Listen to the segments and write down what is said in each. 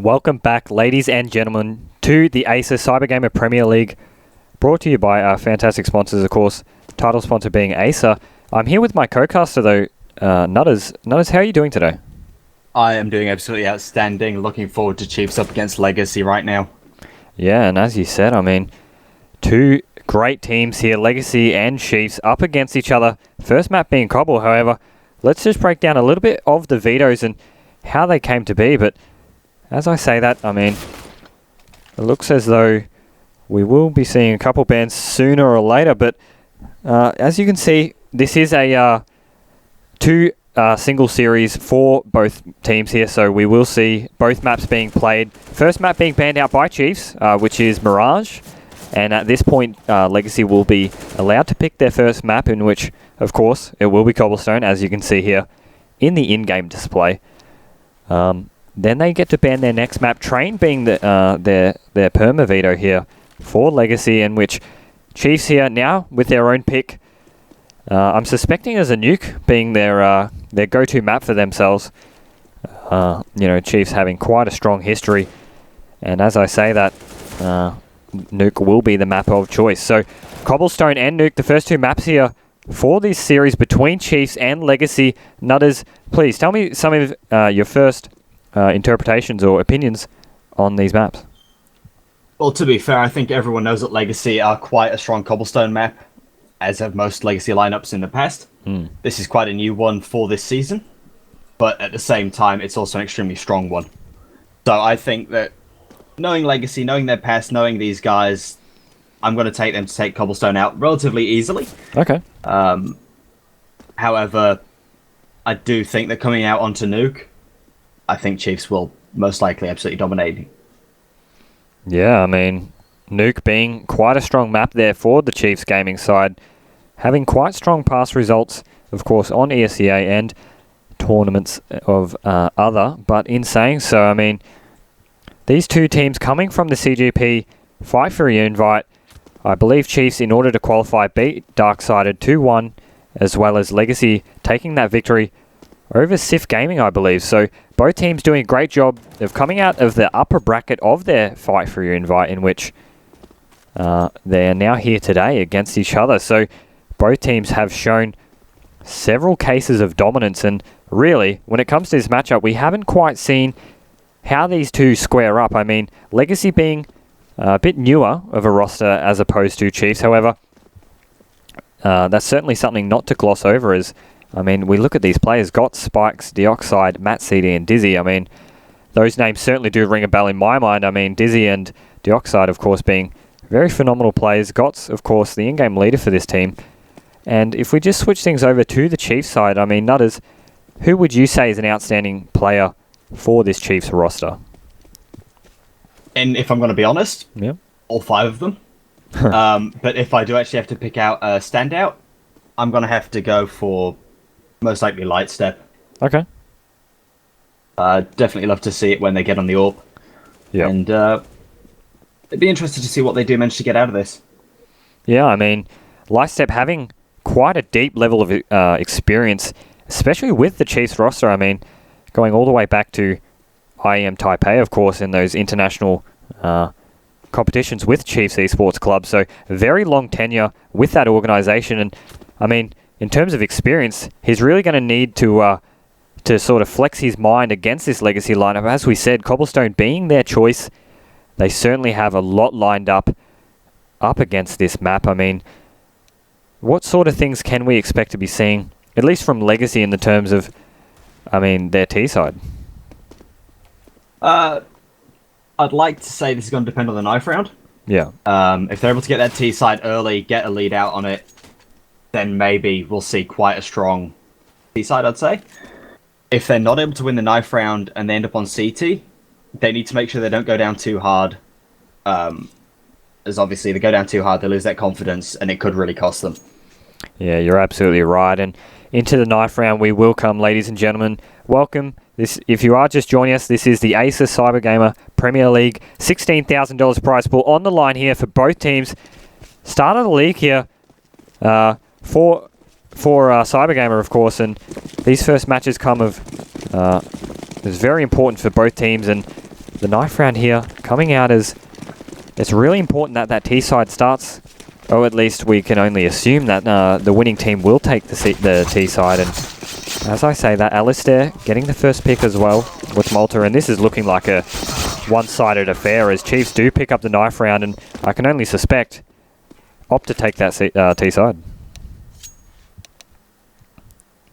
Welcome back, ladies and gentlemen, to the Acer CyberGamer Premier League, brought to you by our fantastic sponsors, of course, title sponsor being Acer. I'm here with my co-caster, though, Nutters. Nutters, how are you doing today? I am doing absolutely outstanding. Looking forward to Chiefs up against Legacy right now. Yeah, and as you said, I mean, two great teams here, Legacy and Chiefs, up against each other. First map being Cobble, however. Let's just break down a little bit of the vetoes and how they came to be, but as I say that, I mean, it looks as though we will be seeing a couple bans sooner or later, but as you can see, this is a two single series for both teams here, so we will see both maps being played. First map being banned out by Chiefs, which is Mirage, and at this point, Legacy will be allowed to pick their first map, in which, of course, it will be Cobblestone, as you can see here in the in-game display. Then they get to ban their next map, Train being their perma veto here for Legacy, in which Chiefs here now with their own pick. I'm suspecting as a nuke being their go-to map for themselves. You know, Chiefs having quite a strong history, and as I say that, nuke will be the map of choice. So Cobblestone and nuke, the first two maps here for this series between Chiefs and Legacy. Nutters, please tell me some of your first interpretations or opinions on these maps. Well, to be fair, I think everyone knows that Legacy are quite a strong Cobblestone map, as have most Legacy lineups in the past. This is quite a new one for this season, but at the same time, it's also an extremely strong one. So I think that knowing Legacy, knowing their past, knowing these guys, I'm going to take them to take Cobblestone out relatively easily. Okay. However, I do think that coming out onto nuke, I think Chiefs will most likely absolutely dominate. Yeah, I mean, nuke being quite a strong map there for the Chiefs gaming side, having quite strong past results, of course, on ESCA and tournaments of other. But in saying so, I mean, these two teams coming from the CGP fight for your invite. I believe Chiefs, in order to qualify, beat Darksided 2-1, as well as Legacy taking that victory over Sif Gaming, I believe. So both teams doing a great job of coming out of the upper bracket of their fight for your invite, in which they're now here today against each other. So both teams have shown several cases of dominance, and really, when it comes to this matchup, we haven't quite seen how these two square up. I mean, Legacy being a bit newer of a roster as opposed to Chiefs. However, that's certainly something not to gloss over, as I mean, we look at these players, Got, Spikes, Dioxide, Matt CD, and Dizzy. I mean, those names certainly do ring a bell in my mind. I mean, Dizzy and Dioxide, of course, being very phenomenal players. Got's, of course, the in-game leader for this team. And if we just switch things over to the Chiefs side, I mean, Nutters, who would you say is an outstanding player for this Chiefs roster? And if I'm going to be honest, yeah, all five of them. But if I do actually have to pick out a standout, I'm going to have to go for most likely Lightstep. Okay. Definitely love to see it when they get on the AWP. Yeah. And it'd be interested to see what they do manage to get out of this. Yeah, I mean, Lightstep having quite a deep level of experience, especially with the Chiefs roster. I mean, going all the way back to IEM Taipei, of course, in those international competitions with Chiefs Esports Club. So very long tenure with that organization. And I mean, in terms of experience, he's really going to need to sort of flex his mind against this Legacy lineup. As we said, Cobblestone being their choice, they certainly have a lot lined up against this map. I mean, what sort of things can we expect to be seeing, at least from Legacy, in the terms of, I mean, their T side? I'd like to say this is going to depend on the knife round. Yeah. If they're able to get that T side early, get a lead out on it, then maybe we'll see quite a strong T side, I'd say. If they're not able to win the knife round and they end up on CT, they need to make sure they don't go down too hard. As obviously, if they go down too hard, they lose that confidence, and it could really cost them. Yeah, you're absolutely right. And into the knife round we will come, ladies and gentlemen. Welcome. If you are just joining us, this is the Acer CyberGamer Premier League. $16,000 prize pool on the line here for both teams. Start of the league here for CyberGamer, of course, and these first matches come of is very important for both teams, and the knife round here coming out as it's really important that that T side starts, or at least we can only assume that the winning team will take the T side. And as I say, that Alistair getting the first pick as well with Malta, and this is looking like a one-sided affair as Chiefs do pick up the knife round, and I can only suspect opt to take that T side.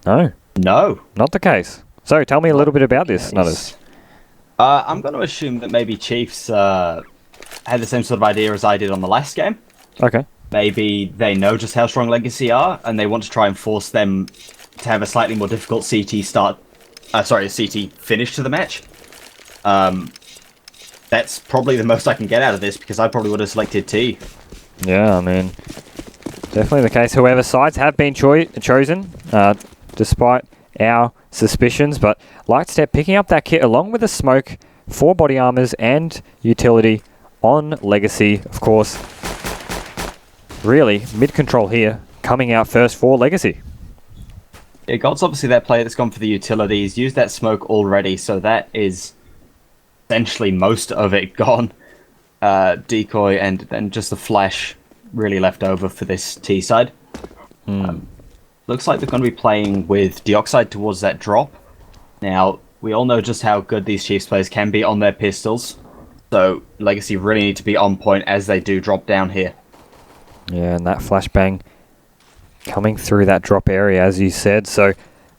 No. No. Not the case. So tell me a little bit about this, Nutters. I'm going to assume that maybe Chiefs had the same sort of idea as I did on the last game. Okay. Maybe they know just how strong Legacy are, and they want to try and force them to have a slightly more difficult CT CT finish to the match. That's probably the most I can get out of this, because I probably would have selected T. Yeah, I mean, definitely the case. However, sides have been chosen, despite our suspicions, but Lightstep picking up that kit along with the smoke for body armors and utility on Legacy, of course. Really, mid-control here, coming out first for Legacy. Yeah, God's obviously that player that's gone for the utility. He's used that smoke already, so that is essentially most of it gone. Decoy and then just the flash really left over for this T side. Looks like they're going to be playing with Deoxide towards that drop. Now, we all know just how good these Chiefs players can be on their pistols, so Legacy really need to be on point as they do drop down here. Yeah, and that flashbang coming through that drop area, as you said. So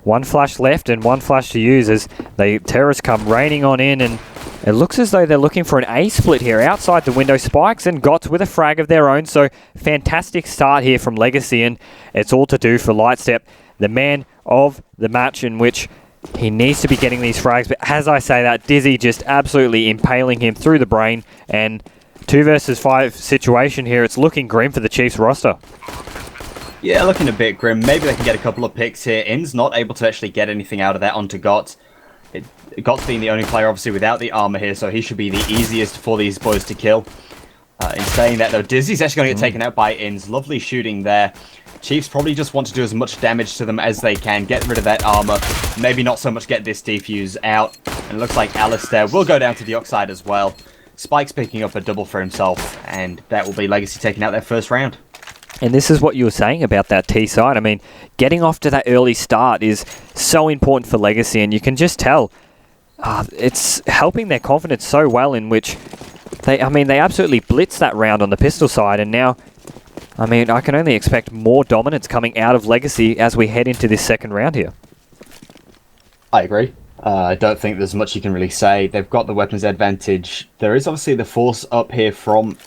one flash left and one flash to use as the terrorists come raining on in, and it looks as though they're looking for an A split here outside the window. Spikes and Gots with a frag of their own. So fantastic start here from Legacy, and it's all to do for Lightstep, the man of the match, in which he needs to be getting these frags. But as I say that, Dizzy just absolutely impaling him through the brain, and 2 versus 5 situation here. It's looking grim for the Chiefs roster. Yeah, looking a bit grim. Maybe they can get a couple of picks here. In's not able to actually get anything out of that onto Gots. Gots being the only player, obviously, without the armor here, so he should be the easiest for these boys to kill. In saying that, though, Dizzy's actually going to get taken out by Ins. Lovely shooting there. Chiefs probably just want to do as much damage to them as they can, get rid of that armor, maybe not so much get this defuse out. And it looks like Alistair will go down to the Oxide as well. Spike's picking up a double for himself, and that will be Legacy taking out their first round. And this is what you were saying about that T side. I mean, getting off to that early start is so important for Legacy, and you can just tell it's helping their confidence so well, in which they absolutely blitzed that round on the pistol side, and now, I mean, I can only expect more dominance coming out of Legacy as we head into this second round here. I agree. I don't think there's much you can really say. They've got the weapons advantage. There is obviously the force up here from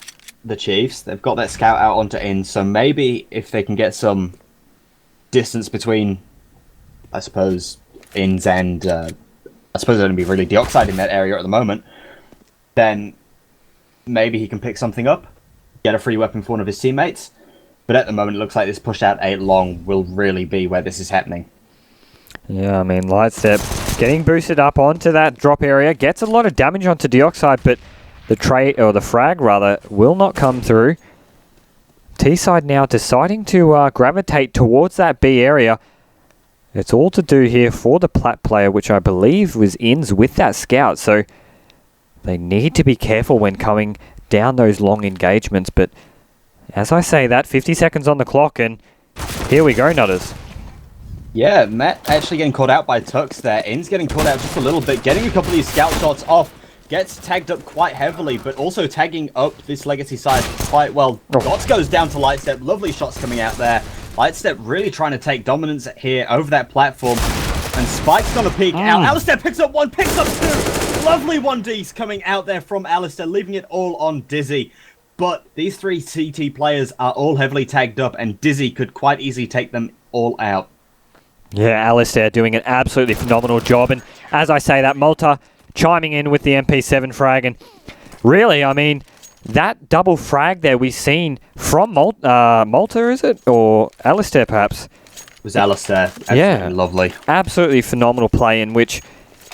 the Chiefs. They've got that scout out onto in, so maybe if they can get some distance between, I suppose, ins and I suppose it'd be really Deoxide in that area at the moment, then maybe he can pick something up, get a free weapon for one of his teammates. But at the moment, it looks like this push out 8 long will really be where this is happening. Yeah, I mean, Lightstep getting boosted up onto that drop area, gets a lot of damage onto Deoxide, but the frag rather will not come through. T-side now deciding to gravitate towards that B area. It's all to do here for the Plat player, which I believe was ins with that scout, so they need to be careful when coming down those long engagements. But as I say that, 50 seconds on the clock, and here we go, Nutters. Yeah, Matt actually getting caught out by Tux there. In's getting caught out just a little bit, getting a couple of these scout shots off. Gets tagged up quite heavily, but also tagging up this Legacy side quite well. Gots goes down to Lightstep. Lovely shots coming out there. Lightstep really trying to take dominance here over that platform. And Spike's gonna peek out. Alistair picks up 1, picks up 2. Lovely 1Ds coming out there from Alistair, leaving it all on Dizzy. But these 3 CT players are all heavily tagged up, and Dizzy could quite easily take them all out. Yeah, Alistair doing an absolutely phenomenal job. And as I say that, Malta chiming in with the MP7 frag. And really, I mean, that double frag there we've seen from Malta, is it? Or Alistair, perhaps? It was Alistair. Absolutely lovely. Absolutely phenomenal play, in which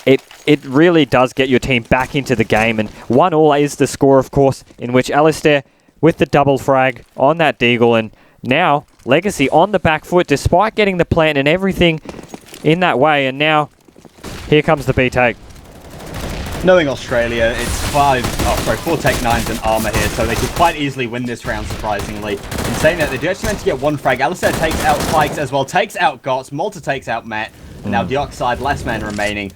it really does get your team back into the game. And 1-1 is the score, of course, in which Alistair with the double frag on that Deagle. And now Legacy on the back foot, despite getting the plant and everything in that way. And now here comes the B take. Knowing Australia, it's 4 Tech 9s and armor here, so they could quite easily win this round, surprisingly. In saying that, they do actually manage to get one frag. Alistair takes out Spikes as well, takes out Gots, Malta takes out Matt, and now Dioxide, last man remaining.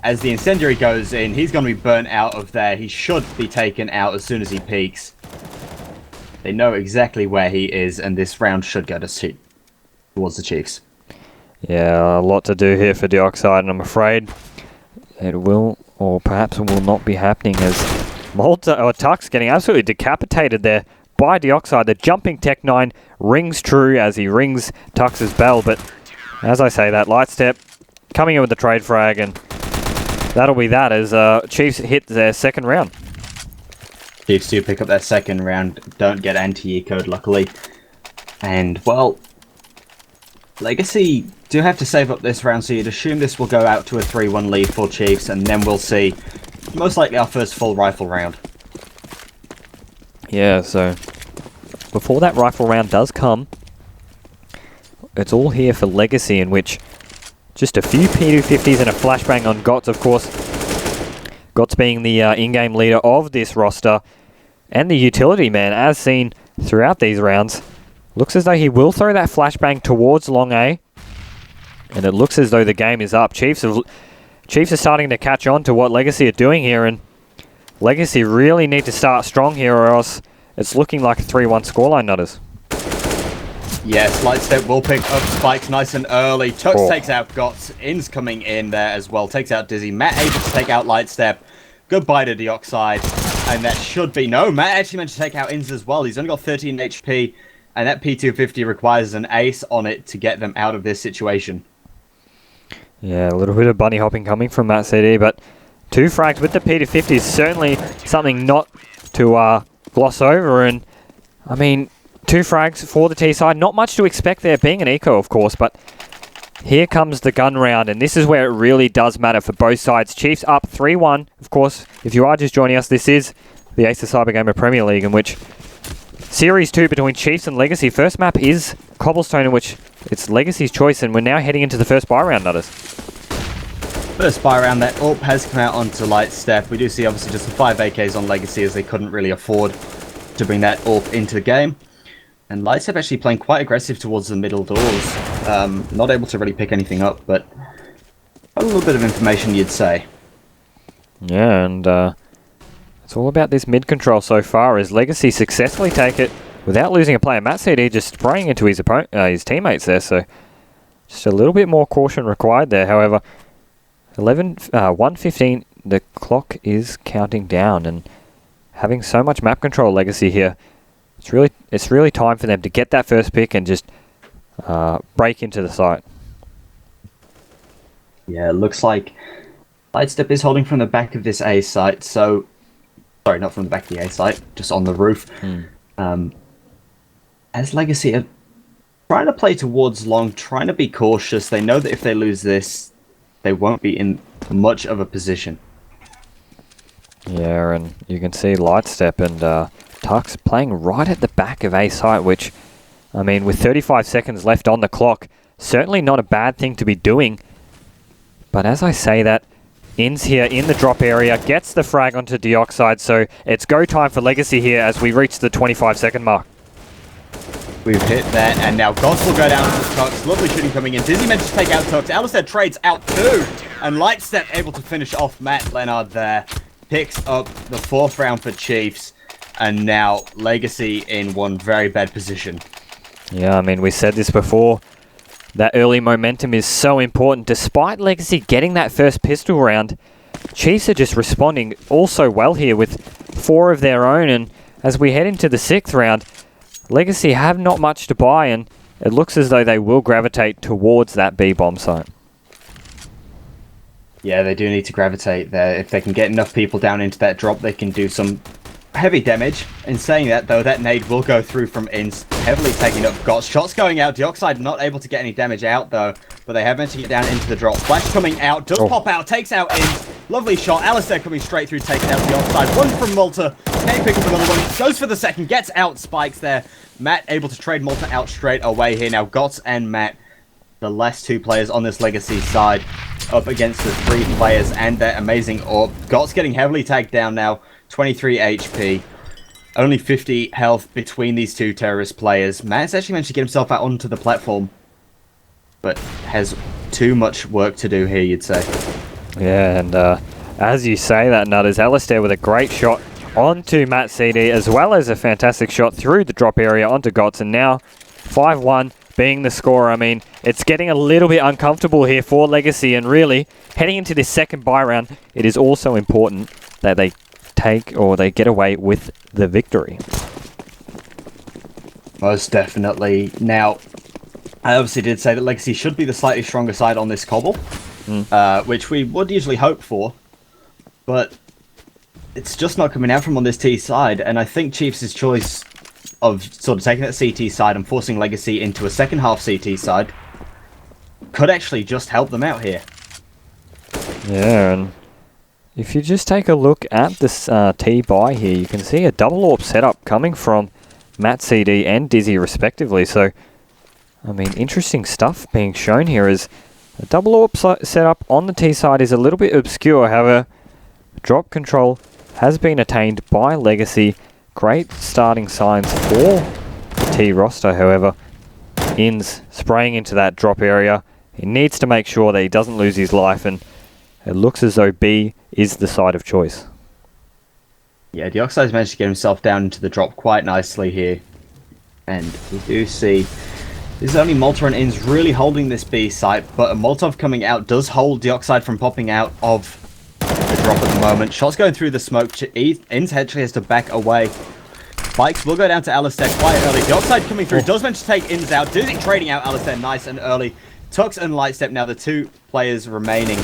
As the Incendiary goes in, he's going to be burnt out of there. He should be taken out as soon as he peeks. They know exactly where he is, and this round should go towards the Chiefs. Yeah, a lot to do here for Dioxide, and I'm afraid it will, or perhaps will not be happening, as Malta or Tux getting absolutely decapitated there by Dioxide. The jumping Tech 9 rings true as he rings Tux's bell, but as I say that, Lightstep coming in with the trade frag, and that'll be that as Chiefs hit their second round. Chiefs do pick up their second round, don't get anti-E-code luckily. And, well, Legacy do have to save up this round, so you'd assume this will go out to a 3-1 lead for Chiefs, and then we'll see most likely our first full rifle round. Yeah, so before that rifle round does come, it's all here for Legacy, in which just a few P250s and a flashbang on Gots, of course. Gots being the in-game leader of this roster and the utility man, as seen throughout these rounds. Looks as though he will throw that flashbang towards long A, and it looks as though the game is up. Chiefs are starting to catch on to what Legacy are doing here, and Legacy really need to start strong here, or else it's looking like a 3-1 scoreline, Nutters. Yes, Lightstep will pick up Spikes nice and early. Tux takes out Gots. In's coming in there as well. Takes out Dizzy. Matt able to take out Lightstep. Goodbye to Dioxide. And that should be... No, Matt actually managed to take out In's as well. He's only got 13 HP. And that P250 requires an ace on it to get them out of this situation. Yeah, a little bit of bunny hopping coming from Matt CD. But 2 frags with the P250 is certainly something not to gloss over. And, I mean... 2 frags for the T side. Not much to expect there, being an eco, of course, but here comes the gun round, and this is where it really does matter for both sides. Chiefs up 3-1. Of course, if you are just joining us, this is the Acer CyberGamer Premier League, in which Series 2 between Chiefs and Legacy. First map is Cobblestone, in which it's Legacy's choice, and we're now heading into the first buy round, Nutters. First buy round, that AWP has come out onto Lightstep. We do see, obviously, just the 5 AKs on Legacy, as they couldn't really afford to bring that AWP into the game. And Lightstep actually playing quite aggressive towards the middle doors. Not able to really pick anything up, but a little bit of information, you'd say. Yeah, and it's all about this mid control so far, as Legacy successfully take it without losing a player. Matt CD just spraying into his his teammates there, so just a little bit more caution required there. However, 1:15, the clock is counting down, and having so much map control Legacy here, it's really time for them to get that first pick and just break into the site. Yeah, it looks like Lightstep is holding from the back of this A site, so... Sorry, not from the back of the A site, just on the roof. As Legacy are trying to play towards long, trying to be cautious. They know that if they lose this, they won't be in much of a position. Yeah, and you can see Lightstep and Tux playing right at the back of A site, which, I mean, with 35 seconds left on the clock, certainly not a bad thing to be doing. But as I say that, In's here in the drop area, gets the frag onto Dioxide, so it's go time for Legacy here as we reach the 25-second mark. We've hit that, and now Goss will go down to Tux. Lovely shooting coming in. Dizzy managed to take out Tux. Alistair trades out too, and Lightstep able to finish off Matt Leonard there. Picks up the 4th round for Chiefs, and now Legacy in one very bad position. Yeah, I mean, we said this before. That early momentum is so important. Despite Legacy getting that first pistol round, Chiefs are just responding also well here with 4 of their own. And as we head into the 6th round, Legacy have not much to buy, and it looks as though they will gravitate towards that B bomb site. Yeah, they do need to gravitate there. If they can get enough people down into that drop, they can do some heavy damage. In saying that, though, that nade will go through from Inns, heavily taking up Gots. Shots going out. Dioxide not able to get any damage out, though, but they have managed to get down into the drop. Flash coming out, does pop out, takes out Inns. Lovely shot. Alistair coming straight through, taking out Dioxide. One from Malta. Can't pick up another one. Goes for the second, gets out Spikes there. Matt able to trade Malta out straight away here. Now Gots and Matt, the last 2 players on this Legacy side. up against the 3 players and their amazing AWP. Got's getting heavily tagged down now, 23 HP. Only 50 health between these 2 terrorist players. Matt's actually managed to get himself out onto the platform, but has too much work to do here, you'd say. Yeah, and as you say that, Nutters, Alistair with a great shot onto Matt CD, as well as a fantastic shot through the drop area onto Gots, and now 5-1 being the score. I mean, it's getting a little bit uncomfortable here for Legacy, and really, heading into this second buy round, it is also important that they take, or they get away with the victory. Most definitely. Now, I obviously did say that Legacy should be the slightly stronger side on this cobble, which we would usually hope for, but it's just not coming out from on this T side, and I think Chiefs' choice of sort of taking that CT side and forcing Legacy into a second half CT side could actually just help them out here. Yeah, and if you just take a look at this T buy here, you can see a double AWP setup coming from Matt CD and Dizzy respectively. So, I mean, interesting stuff being shown here. Is a double AWP setup on the T side is a little bit obscure. However, drop control has been attained by Legacy. Great starting signs for the T roster. However, Inns spraying into that drop area. He needs to make sure that he doesn't lose his life, and it looks as though B is the side of choice. Yeah, Deoxide's managed to get himself down into the drop quite nicely here. And we do see this is only Malta and Inns really holding this B site, but a Molotov coming out does hold Deoxide from popping out of the drop at the moment. Shots going through the smoke. Inns actually has to back away. Spikes will go down to Alistair quite early. Deoxide coming through. Does manage to take Inns out. Dizzy trading out Alistair nice and early. Tux and Lightstep now the 2 players remaining.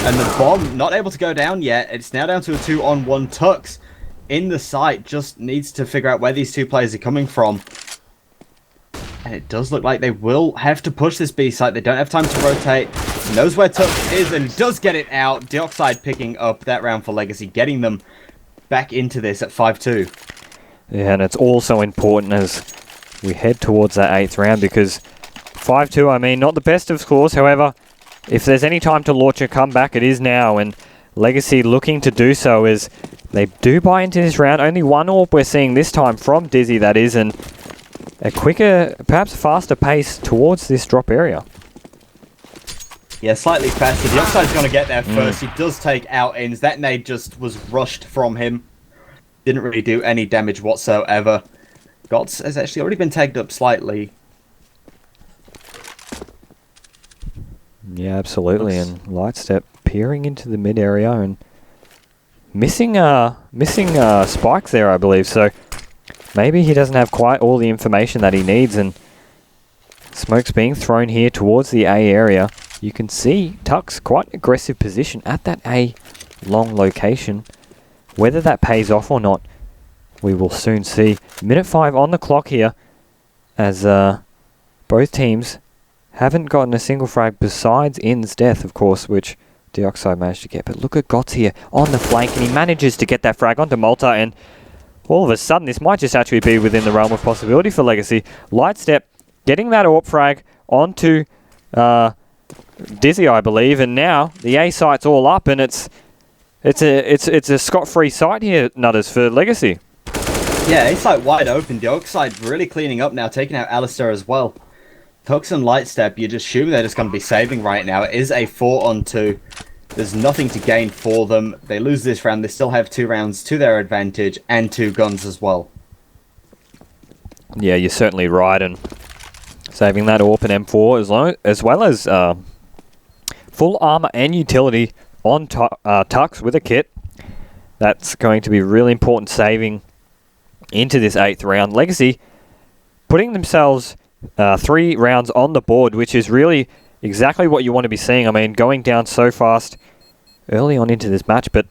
And the bomb not able to go down yet. It's now down to a 2-on-1. Tux in the site just needs to figure out where these 2 players are coming from. And it does look like they will have to push this B site. They don't have time to rotate. Knows where Tux is and does get it out. Deoxide picking up that round for Legacy, getting them back into this at 5-2. Yeah, and it's also important as we head towards that 8th round, because 5-2, I mean, not the best of scores. However, if there's any time to launch a comeback, it is now, and Legacy looking to do so as they do buy into this round. Only 1 AWP we're seeing this time from Dizzy, that is, and a quicker, perhaps faster pace towards this drop area. Yeah, slightly faster. The upside's going to get there first. He does take out Inns. That nade just was rushed from him. Didn't really do any damage whatsoever. Gots has actually already been tagged up slightly. Yeah, absolutely. And Lightstep peering into the mid area and missing spikes there, I believe. So maybe he doesn't have quite all the information that he needs, and smoke's being thrown here towards the A area. You can see Tux quite an aggressive position at that A long location. Whether that pays off or not, we will soon see. Minute 5 on the clock here, as both teams haven't gotten a single frag besides In's death, of course, which Deoxide managed to get. But look at Gots here on the flank, and he manages to get that frag onto Malta, and all of a sudden this might just actually be within the realm of possibility for Legacy. Lightstep getting that AWP frag onto Dizzy, I believe, and now the A site's all up, and it's a scot-free site here, Nutters, for Legacy. Yeah, A site wide open. Deoxide really cleaning up now, taking out Alistair as well. Tux and Lightstep, you just assume they're just going to be saving right now. It is a 4-on-2. There's nothing to gain for them. They lose this round. They still have 2 rounds to their advantage and 2 guns as well. Yeah, you're certainly right. And saving that AWP and M4 as well as full armor and utility on Tux with a kit. That's going to be really important saving into this 8th round. Legacy putting themselves 3 rounds on the board, which is really exactly what you want to be seeing. I mean, going down so fast early on into this match, but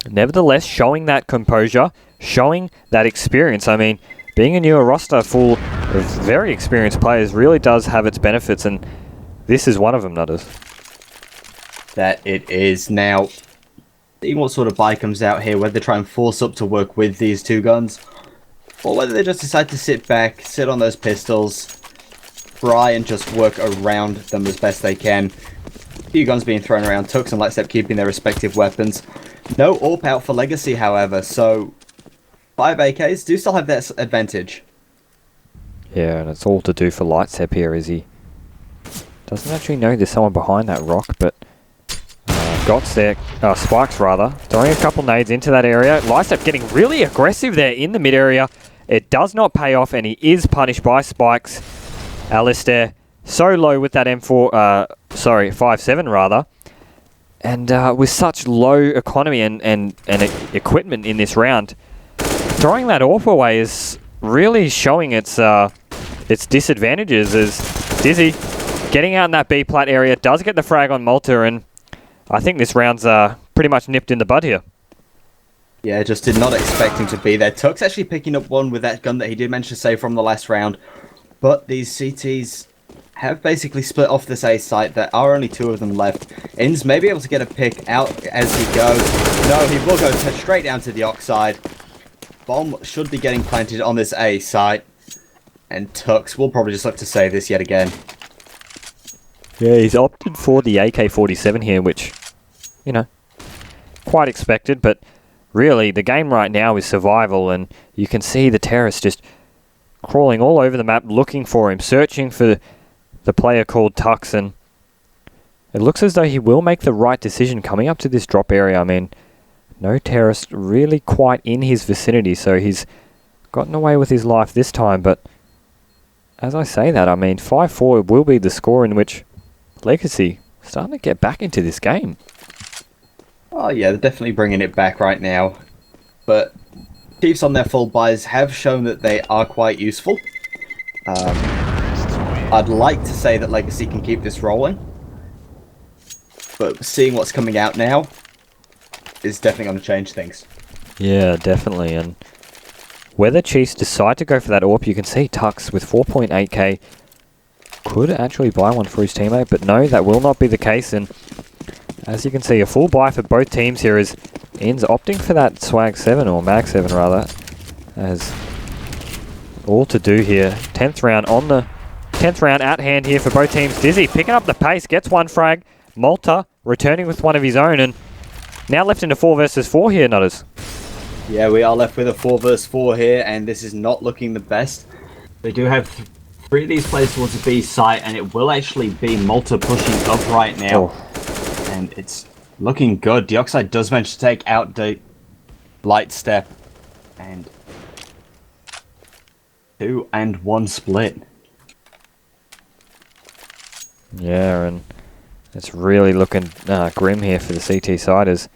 nevertheless showing that composure, showing that experience. I mean, being a newer roster full of very experienced players really does have its benefits, and this is one of them, Nutters. That it is. Now, see what sort of buy comes out here, whether they try and force up to work with these 2 guns, or whether they just decide to sit back, sit on those pistols, try and just work around them as best they can. Few guns being thrown around. Tux and Lightstep keeping their respective weapons. No AWP out for Legacy, however, so 5 AKs do still have that advantage. Yeah, and it's all to do for Lightstep here, as he doesn't actually know there's someone behind that rock, but Gots there, Spikes rather, throwing a couple nades into that area. Lightstep getting really aggressive there in the mid area. It does not pay off, and he is punished by Spikes. Alistair so low with that M4, 5.7 rather, and with such low economy and equipment in this round, throwing that AWP away is really showing its disadvantages. As Dizzy getting out in that B plat area does get the frag on Malta, and I think this round's pretty much nipped in the bud here. Yeah, just did not expect him to be there. Tux actually picking up one with that gun that he did mention to save from the last round, but these CTs have basically split off this A site. There are only 2 of them left. Inns may be able to get a pick out as he goes. No, he will go straight down to the Oxide. Bomb should be getting planted on this A site, and Tux will probably just look to save this yet again. Yeah, he's opted for the AK-47 here, which, you know, quite expected, but really the game right now is survival, and you can see the terrorists just crawling all over the map looking for him, searching for the player called Tux, and it looks as though he will make the right decision coming up to this drop area. I mean, no terrorist really quite in his vicinity, so he's gotten away with his life this time, but as I say that, I mean, 5-4 will be the score in which Legacy starting to get back into this game. Oh yeah, they're definitely bringing it back right now, but Chiefs on their full buys have shown that they are quite useful. I'd like to say that Legacy can keep this rolling, but seeing what's coming out now is definitely going to change things. Yeah, definitely, and whether Chiefs decide to go for that AWP, you can see Tux with 4.8k could actually buy one for his teammate, but no, that will not be the case, and as you can see, a full buy for both teams here is Inns opting for that Swag 7, or Mag 7 rather, as all to do here. 10th round on the 10th round at hand here for both teams. Dizzy picking up the pace, gets one frag. Malta returning with one of his own, and now left into 4 versus 4 here, Nutters. Yeah, we are left with a 4 versus 4 here, and this is not looking the best. They do have 3 of these players towards the B site, and it will actually be Malta pushing up right now. Oh. And it's looking good. Dioxide does manage to take out the light step, and 2 and 1 split. Yeah, and it's really looking grim here for the CT siders.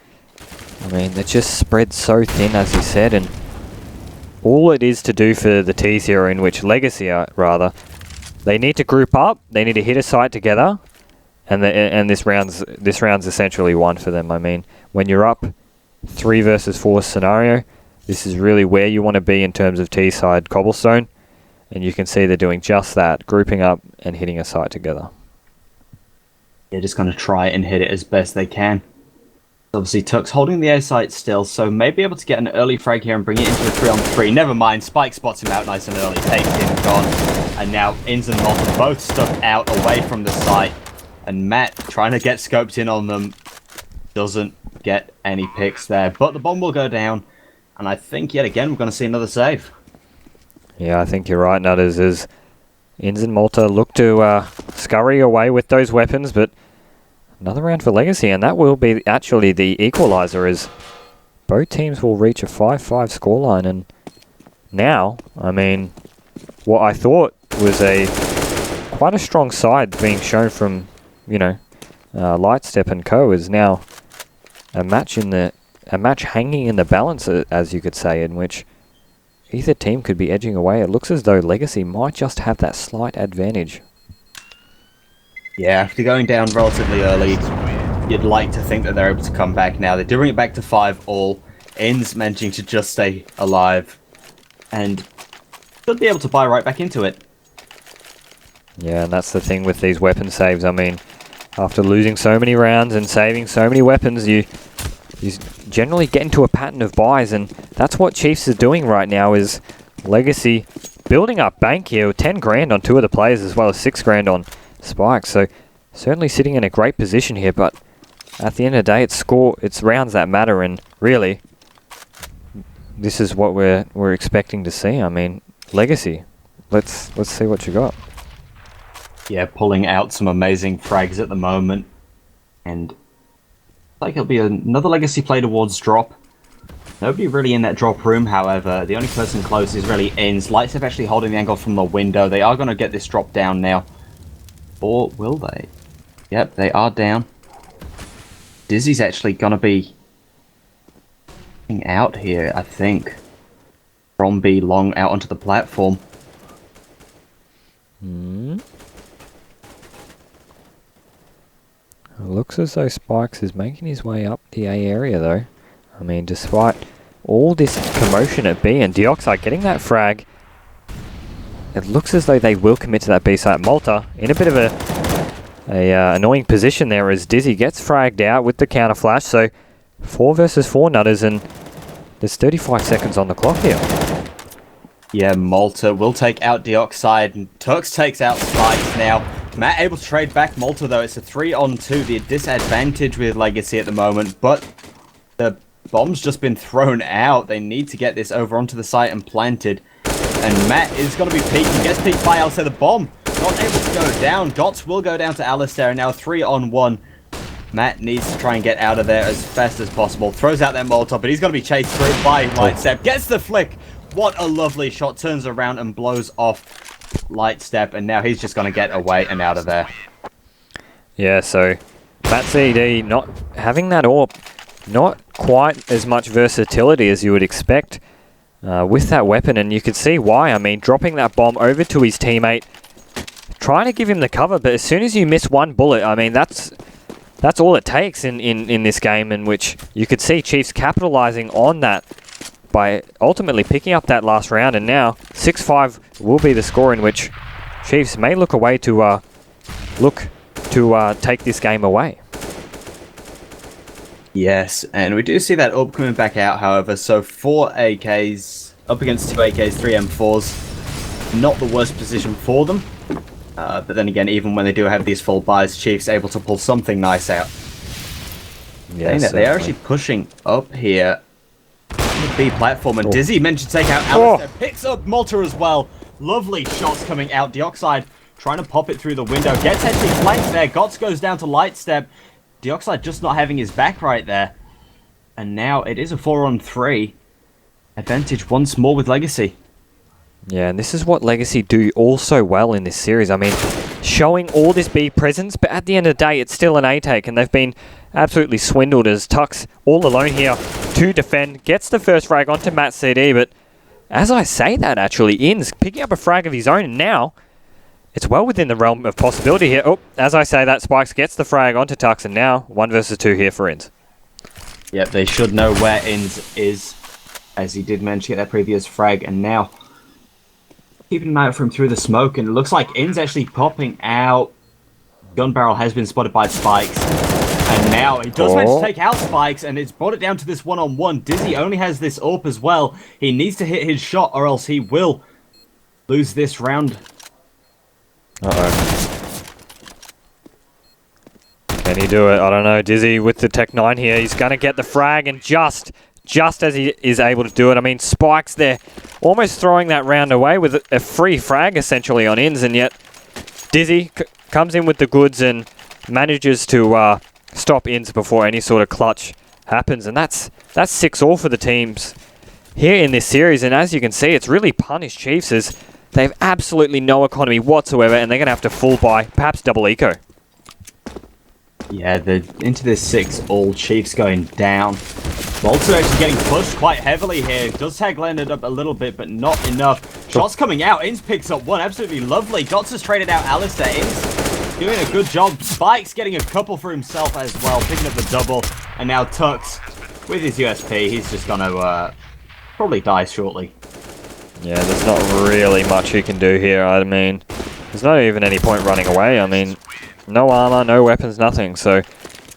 I mean, they're just spread so thin, as you said, and all it is to do for the T's here, in which Legacy are, rather, they need to group up, they need to hit a site together, and this round's essentially won for them. I mean, when you're up 3 versus 4 scenario, this is really where you want to be in terms of T side cobblestone, and you can see they're doing just that, grouping up and hitting a site together. They're just going to try and hit it as best they can. Obviously, Tux holding the A site still, so may be able to get an early frag here and bring it into a 3-on-3. Never mind, Spike spots him out nice and early, takes him, gone. And now Inns and Malta both stuck out away from the site. And Matt, trying to get scoped in on them, doesn't get any picks there. But the bomb will go down, and I think yet again we're going to see another save. Yeah, I think you're right, Nutters, as Inns and Malta look to scurry away with those weapons, but another round for Legacy, and that will be actually the equalizer, as both teams will reach a 5-5 scoreline. And now, I mean, what I thought was quite a strong side being shown from, you know, Lightstep and Co. is now a match hanging in the balance, as you could say, in which either team could be edging away. It looks as though Legacy might just have that slight advantage. Yeah, after going down relatively early, you'd like to think that they're able to come back now. They do bring it back to 5 all. Inns managing to just stay alive, and should be able to buy right back into it. Yeah, and that's the thing with these weapon saves. I mean, after losing so many rounds and saving so many weapons, you generally get into a pattern of buys, and that's what Chiefs are doing right now, is Legacy building up bank here with 10 grand on 2 of the players, as well as 6 grand on Spike. So certainly sitting in a great position here, but at the end of the day, it's rounds that matter, and really, this is what we're expecting to see. I mean, Legacy. Let's see what you got. Yeah, pulling out some amazing frags at the moment, and like it'll be another Legacy play towards drop. Nobody really in that drop room, however. The only person close is really Inns. Lightstep actually holding the angle from the window. They are going to get this drop down now. Or will they? Yep, they are down. Dizzy's actually going to be out here, I think. From B long out onto the platform. It looks as though Spikes is making his way up the A area, though. I mean, despite all this commotion at B and Dioxide getting that frag, it looks as though they will commit to that B site. Malta in a bit of a annoying position there as Dizzy gets fragged out with the counter flash. So 4 versus 4 nutters, and there's 35 seconds on the clock here. Yeah, Malta will take out Dioxide, and Turks takes out Spikes now. Matt able to trade back Malta, though. It's a 3-on-2, the disadvantage with Legacy at the moment, but the bomb's just been thrown out. They need to get this over onto the site and planted. And Matt is going to be peeking. Gets peeked by Alistair. The bomb not able to go down. Dots will go down to Alistair. And now 3-on-1. Matt needs to try and get out of there as fast as possible. Throws out that Molotov, but he's going to be chased through by Lightstep. Gets the flick. What a lovely shot. Turns around and blows off Lightstep. And now he's just going to get away and out of there. Yeah, so Matt CD not having that AWP. Not quite as much versatility as you would expect with that weapon, and you can see why. I mean, dropping that bomb over to his teammate, trying to give him the cover, but as soon as you miss one bullet, I mean, that's all it takes in this game, in which you could see Chiefs capitalizing on that by ultimately picking up that last round, and now 6-5 will be the score in which Chiefs may look away to take this game away. Yes, and we do see that AWP coming back out, however, so 4 AKs up against 2 AKs, 3 M4s, not the worst position for them, but then again, even when they do have these full buys, Chiefs able to pull something nice out. Yes, they are actually pushing up here on the B platform, and Dizzy mentioned to take out Alistair, picks up Malta as well. Lovely shots coming out. Dioxide trying to pop it through the window, gets actually flanked there. Gots goes down to Lightstep. Dioxide just not having his back right there. And now it is a 4-on-3 advantage once more with Legacy. Yeah, and this is what Legacy do also well in this series. I mean, showing all this B presence, but at the end of the day, it's still an A take, and they've been absolutely swindled as Tux all alone here to defend. Gets the first frag onto Matt CD, but as I say that, actually, Inns picking up a frag of his own, and now it's well within the realm of possibility here. Oh, as I say that, Spikes gets the frag onto Tux, and now 1 versus 2 here for Inns. Yep, they should know where Inns is, as he did manage to get that previous frag, and now keeping an eye out for him through the smoke, and it looks like Inns actually popping out. Gun barrel has been spotted by Spikes, and now he does manage to take out Spikes, and it's brought it down to this 1-on-1. Dizzy only has this AWP as well. He needs to hit his shot, or else he will lose this round. Uh-oh. Can he do it? I don't know. Dizzy with the Tech 9 here. He's going to get the frag, and just as he is able to do it, I mean, Spikes there almost throwing that round away with a free frag essentially on Inns, and yet Dizzy comes in with the goods and manages to stop Inns before any sort of clutch happens, and that's 6-all for the teams here in this series. And as you can see, it's really punished Chiefs as they have absolutely no economy whatsoever, and they're going to have to full buy, perhaps double eco. Yeah, into this 6-all, Chiefs going down. Walter actually getting pushed quite heavily here. Does tag landed up a little bit, but not enough. Shots coming out. Inns picks up one. Absolutely lovely. Dots has traded out Alistair. Inns doing a good job. Spike's getting a couple for himself as well, picking up the double. And now Tux with his USP. He's just going to probably die shortly. Yeah, there's not really much he can do here. I mean, there's not even any point running away. I mean, no armor, no weapons, nothing. So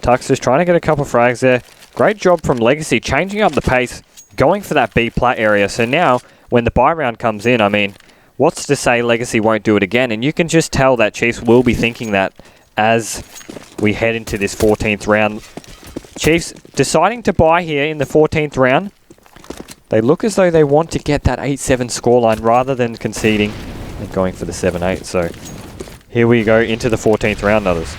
Tux is trying to get a couple frags there. Great job from Legacy, changing up the pace, going for that B plat area. So now, when the buy round comes in, I mean, what's to say Legacy won't do it again? And you can just tell that Chiefs will be thinking that as we head into this 14th round. Chiefs deciding to buy here in the 14th round. They look as though they want to get that 8-7 scoreline rather than conceding and going for the 7-8. So here we go into the 14th round, others.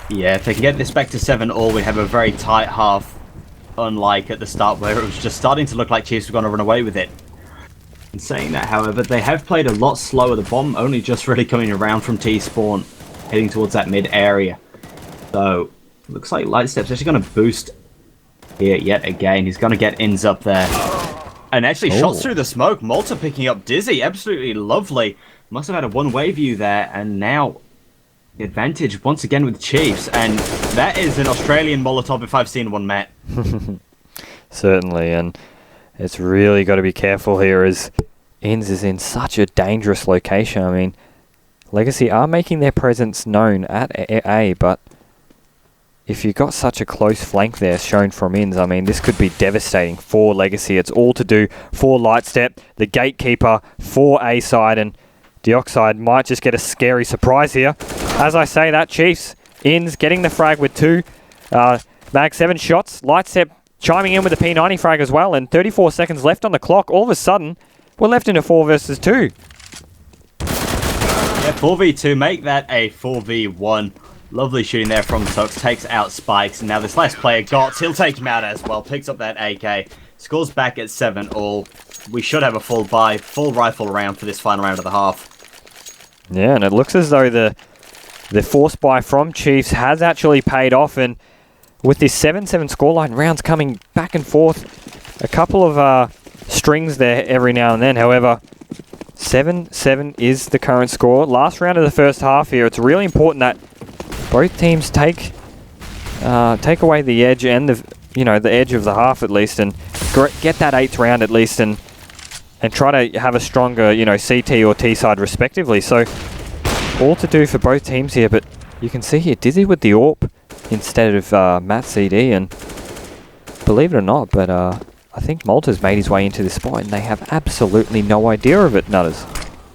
Yeah, if they can get this back to 7-all, we have a very tight half, unlike at the start where it was just starting to look like Chiefs were going to run away with it. In saying that, however, they have played a lot slower. The bomb only just really coming around from T-spawn, heading towards that mid area. So, looks like Lightstep's actually going to boost here yet again. He's going to get ins up there. And actually shots through the smoke. Malta picking up Dizzy. Absolutely lovely. Must have had a one-way view there. And now the advantage once again with Chiefs. And that is an Australian Molotov if I've seen one, Matt. Certainly. And it's really got to be careful here as Inns is in such a dangerous location. I mean, Legacy are making their presence known at A, but if you've got such a close flank there shown from Inns, I mean, this could be devastating for Legacy. It's all to do for Lightstep, the gatekeeper for A side, and Dioxide might just get a scary surprise here. As I say that, Chiefs, Inns getting the frag with 2 mag 7 shots. Lightstep chiming in with the P90 frag as well, and 34 seconds left on the clock. All of a sudden, we're left into 4 versus 2. Yeah, 4v2, make that a 4v1. Lovely shooting there from Tux, takes out Spikes, and now this last player, Gots, he'll take him out as well, picks up that AK, scores back at 7-all. We should have a full buy, full rifle round for this final round of the half. Yeah, and it looks as though the force buy from Chiefs has actually paid off, and with this 7-7 scoreline, rounds coming back and forth, a couple of strings there every now and then. However, 7-7 is the current score. Last round of the first half here, it's really important that both teams take away the edge and the edge of the half at least, and get that 8th round at least, and try to have a stronger CT or T side respectively. So all to do for both teams here, but you can see here Dizzy with the AWP instead of Matt CD, and believe it or not, but I think Malta's made his way into this spot and they have absolutely no idea of it, Nutters.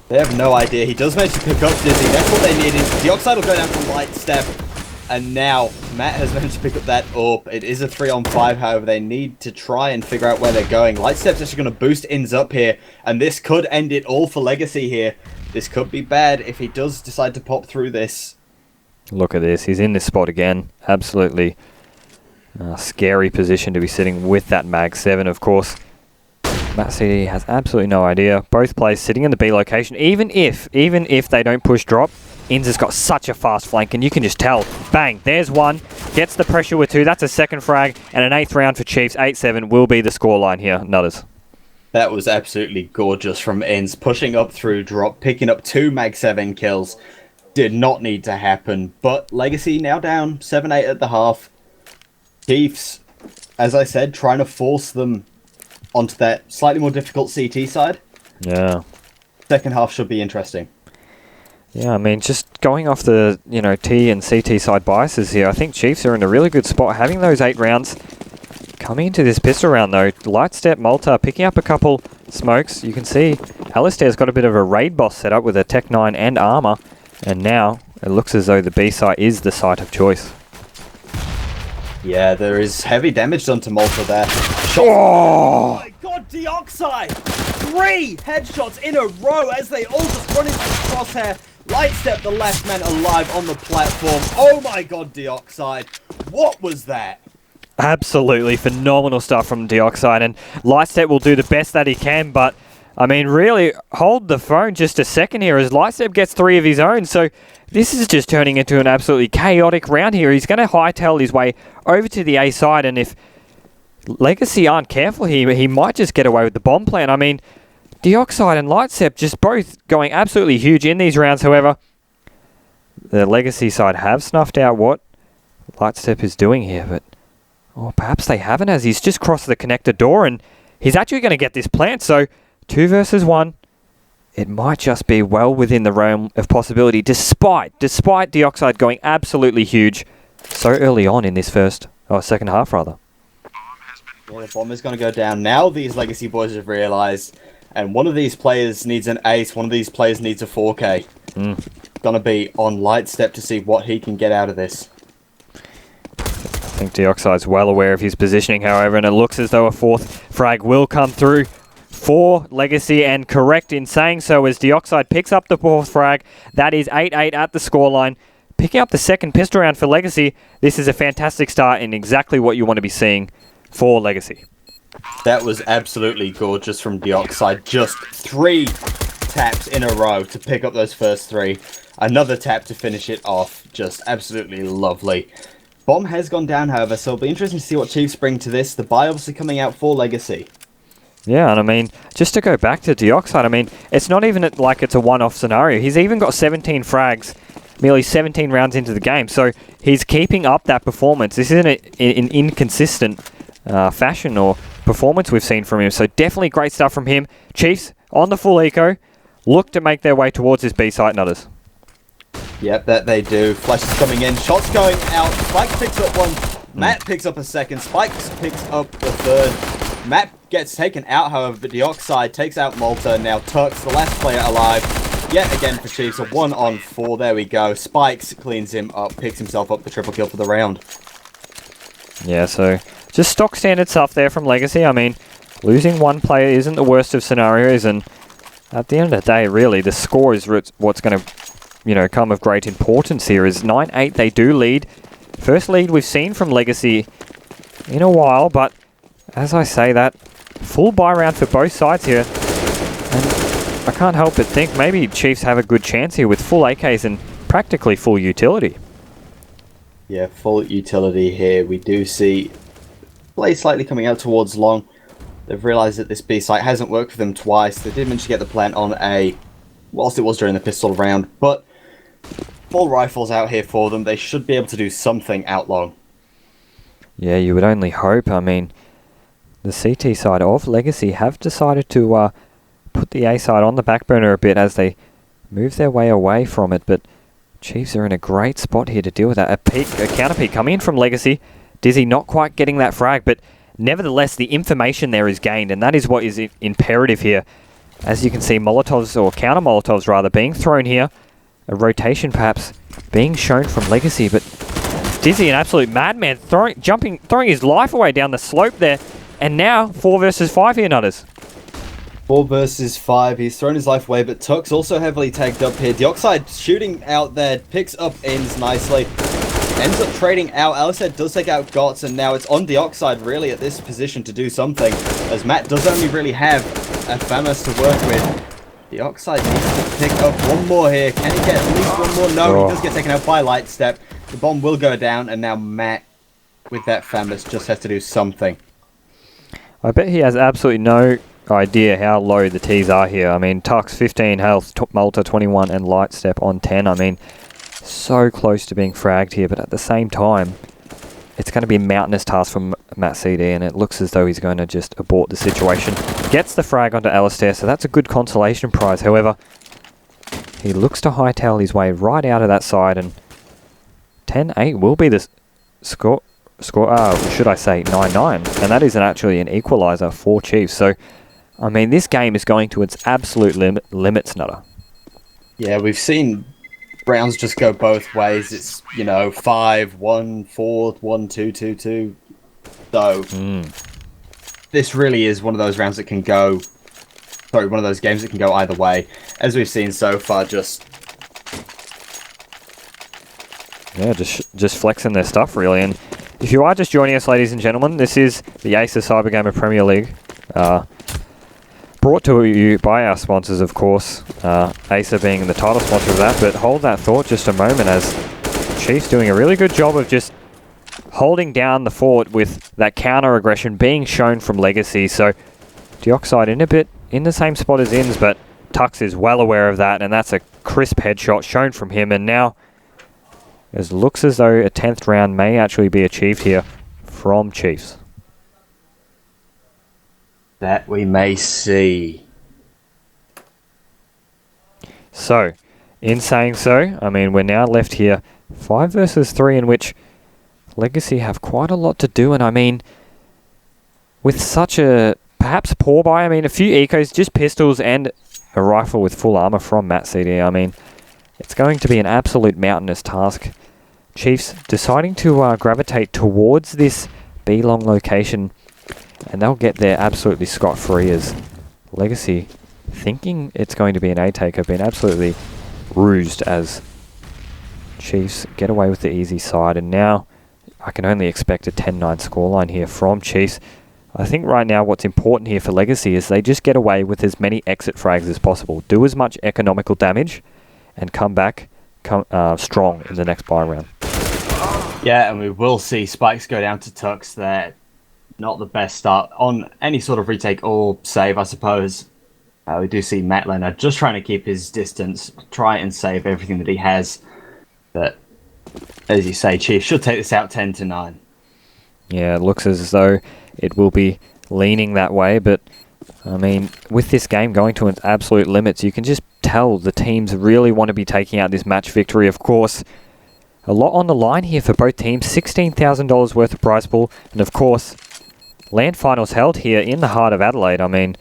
They have no idea. He does manage to pick up Dizzy. That's what they needed. Dioxide will go down for Lightstep. And now Matt has managed to pick up that AWP. It is a 3-on-5, however. They need to try and figure out where they're going. Lightstep's actually going to boost Inns up here. And this could end it all for Legacy here. This could be bad if he does decide to pop through this. Look at this. He's in this spot again. Absolutely scary position to be sitting with that Mag 7, of course. Matt CD has absolutely no idea. Both players sitting in the B location. Even if they don't push drop, Inns has got such a fast flank, and you can just tell. Bang, there's one. Gets the pressure with 2. That's a second frag, and an 8th round for Chiefs. 8-7 will be the scoreline here, Nutters. That was absolutely gorgeous from Inns. Pushing up through drop, picking up 2 Mag 7 kills. Did not need to happen, but Legacy now down 7-8 at the half. Chiefs, as I said, trying to force them onto that slightly more difficult CT side. Yeah. Second half should be interesting. Yeah, I mean, just going off the, T and CT side biases here, I think Chiefs are in a really good spot. Having those 8 rounds coming into this pistol round, though, Lightstep, Malta picking up a couple smokes. You can see Alistair's got a bit of a raid boss set up with a Tech 9 and armor. And now it looks as though the B site is the site of choice. Yeah, there is heavy damage done to Malta there. Oh my god, Dioxide! 3 headshots in a row as they all just run into the crosshair. Lightstep, the last man alive on the platform. Oh my god, Dioxide. What was that? Absolutely phenomenal stuff from Dioxide, and Lightstep will do the best that he can, but I mean, really, hold the phone just a second here as Lightstep gets 3 of his own. So this is just turning into an absolutely chaotic round here. He's going to hightail his way over to the A side, and if Legacy aren't careful here, he might just get away with the bomb plan. I mean, Dioxide and Lightstep just both going absolutely huge in these rounds. However, the Legacy side have snuffed out what Lightstep is doing here, but perhaps they haven't, as he's just crossed the connector door, and he's actually going to get this plant. So 2 versus 1. It might just be well within the realm of possibility, despite Dioxide going absolutely huge so early on in this second half, rather. Yeah, the bomb is going to go down. Now these Legacy boys have realised, and one of these players needs an ace, one of these players needs a 4K. going to be on Lightstep to see what he can get out of this. I think Deoxide's well aware of his positioning, however, and it looks as though a fourth frag will come through for Legacy, and correct in saying so as Deoxide picks up the fourth frag. That is 8-8 at the scoreline. Picking up the second pistol round for Legacy. This is a fantastic start and exactly what you want to be seeing for Legacy. That was absolutely gorgeous from Deoxide. Just 3 taps in a row to pick up those first 3. Another tap to finish it off. Just absolutely lovely. Bomb has gone down, however, so it'll be interesting to see what Chiefs bring to this. The buy obviously coming out for Legacy. Yeah, and I mean, just to go back to Deoxide, I mean, it's not even like it's a one-off scenario. He's even got 17 frags, nearly 17 rounds into the game, so he's keeping up that performance. This isn't an inconsistent fashion or performance we've seen from him, so definitely great stuff from him. Chiefs, on the full eco, look to make their way towards his B-site nutters. Yep, that they do. Flashes coming in, shots going out. Spikes picks up one. Matt picks up a second. Spikes picks up the third. Matt gets taken out, however, but Deoxide takes out Malta. Now Turks, the last player alive. Yet again for Chiefs, a 1-on-4. There we go. Spikes cleans him up, picks himself up the triple kill for the round. Yeah, so just stock standard stuff there from Legacy. I mean, losing one player isn't the worst of scenarios, and at the end of the day, really, the score is what's going to, come of great importance here. Is 9-8, they do lead. First lead we've seen from Legacy in a while, but as I say, that full buy round for both sides here, and I can't help but think maybe Chiefs have a good chance here with full AKs and practically full utility. Yeah, full utility here. We do see Blaze slightly coming out towards long. They've realised that this B site hasn't worked for them twice. They did manage to get the plant on A, whilst it was during the pistol round, but full rifles out here for them. They should be able to do something out long. Yeah, you would only hope. I mean, the CT side of Legacy have decided to put the A side on the back burner a bit as they move their way away from it, but Chiefs are in a great spot here to deal with that. A counter peek coming in from Legacy. Dizzy not quite getting that frag, but nevertheless the information there is gained, and that is what is imperative here. As you can see, Molotovs, or counter Molotovs rather, being thrown here. A rotation perhaps being shown from Legacy, but Dizzy, an absolute madman, throwing his life away down the slope there. And now 4 versus 5 here, Nutters. 4 versus 5. He's thrown his life away, but Tuck's also heavily tagged up here. Deoxide shooting out there, picks up ins nicely. Ends up trading out. Alicet does take out Gots, and now it's on Deoxide really at this position to do something, as Matt does only really have a FAMAS to work with. Deoxide needs to pick up one more here. Can he get at least one more? No, he does get taken out by Lightstep. The bomb will go down, and now Matt, with that FAMAS, just has to do something. I bet he has absolutely no idea how low the T's are here. I mean, Tux 15 health, Malta 21, and Lightstep on 10. I mean, so close to being fragged here, but at the same time, it's going to be a mountainous task for Matt CD, and it looks as though he's going to just abort the situation. Gets the frag onto Alistair, so that's a good consolation prize. However, he looks to hightail his way right out of that side, and 10-8 will be the score, should I say 9-9, and that is actually an equalizer for Chiefs. So, I mean, this game is going to its absolute limits, Nutter. Yeah, we've seen rounds just go both ways. It's, 5-1, 4, 1-2, 2-2. So, this really is one of those rounds that can go... Sorry, one of those games that can go either way. As we've seen so far, just... Yeah, just flexing their stuff, really. And if you are just joining us, ladies and gentlemen, this is the Acer CyberGamer Premier League. Brought to you by our sponsors, of course. Acer being the title sponsor of that. But hold that thought just a moment, as Chiefs doing a really good job of just holding down the fort with that counter aggression being shown from Legacy. So Deoxide in a bit in the same spot as Inns, but Tux is well aware of that, and that's a crisp headshot shown from him. And now it looks as though a 10th round may actually be achieved here from Chiefs. That we may see. So, in saying so, I mean, we're now left here 5 versus 3, in which Legacy have quite a lot to do. And I mean, with such a perhaps poor buy, I mean, a few ecos, just pistols and a rifle with full armor from Matt CD. I mean, it's going to be an absolute mountainous task. Chiefs deciding to gravitate towards this B-long location, and they'll get there absolutely scot-free, as Legacy, thinking it's going to be an A-take, have been absolutely rouged as Chiefs get away with the easy side. And now I can only expect a 10-9 scoreline here from Chiefs. I think right now what's important here for Legacy is they just get away with as many exit frags as possible, do as much economical damage, and come back strong in the next buy round. Yeah, and we will see spikes go down to Tux there. Not the best start on any sort of retake or save, I suppose. We do see Matt Leonard just trying to keep his distance, try and save everything that he has. But as you say, Chief should take this out 10-9. Yeah, it looks as though it will be leaning that way, but I mean, with this game going to its absolute limits, you can just tell the teams really want to be taking out this match victory. Of course, a lot on the line here for both teams, $16,000 worth of prize pool, and of course, LAN finals held here in the heart of Adelaide. I mean,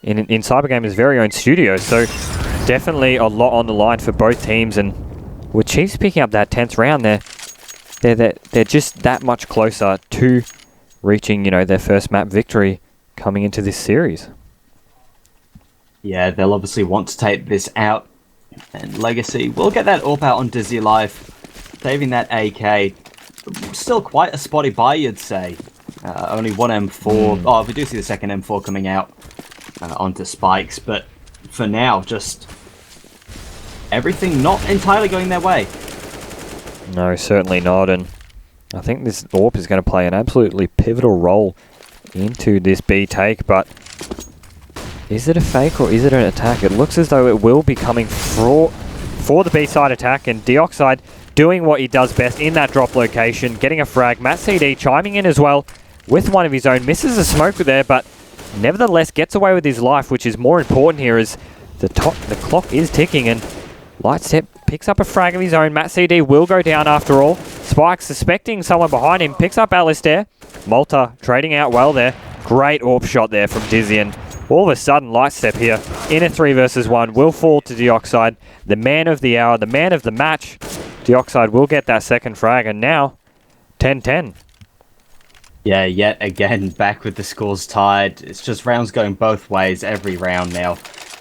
in CyberGamer's very own studio, so definitely a lot on the line for both teams, and with Chiefs picking up that 10th round, they're just that much closer to reaching, you know, their first map victory coming into this series. Yeah, they'll obviously want to take this out, and Legacy will get that AWP out on Dizzy alive, saving that AK. Still quite a spotty buy, you'd say. Only one M4. Oh, we do see the second M4 coming out onto Spikes, but for now, just everything not entirely going their way. No, certainly not, and I think this AWP is going to play an absolutely pivotal role into this B take, but is it a fake or is it an attack? It looks as though it will be coming for the B side attack, and Deoxide doing what he does best in that drop location, getting a frag. Matt CD chiming in as well with one of his own, misses a smoke there, but nevertheless gets away with his life, which is more important here as the clock is ticking, and Lightstep picks up a frag of his own. Matt CD will go down after all. Spike suspecting someone behind him, picks up Alistair. Malta trading out well there. Great AWP shot there from Dizzy, and all of a sudden Lightstep here in a 3 versus 1 will fall to Deoxide, the man of the hour, the man of the match. Deoxide will get that second frag, and now 10-10. Yeah, yet again back with the scores tied. It's just rounds going both ways every round now.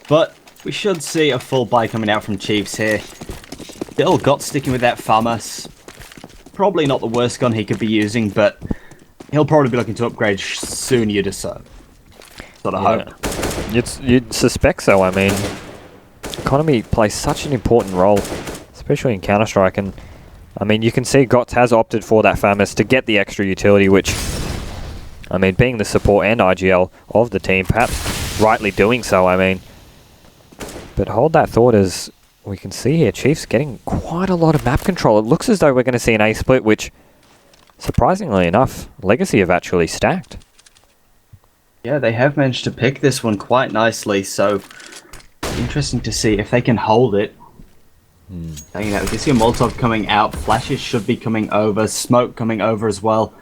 But we should see a full buy coming out from Chiefs here. Still got sticking with that FAMAS. Probably not the worst gun he could be using, but he'll probably be looking to upgrade soon, you'd assume. Sort of hope. You'd suspect so. I mean, economy plays such an important role, especially in Counter-Strike, and I mean, you can see GOTS has opted for that FAMAS to get the extra utility, which, I mean, being the support and IGL of the team, perhaps rightly doing so, I mean. But hold that thought, as we can see here, Chiefs getting quite a lot of map control. It looks as though we're going to see an A split, which, surprisingly enough, Legacy have actually stacked. Yeah, they have managed to pick this one quite nicely, so interesting to see if they can hold it. Saying that, we can see a Molotov coming out, flashes should be coming over, smoke coming over as well.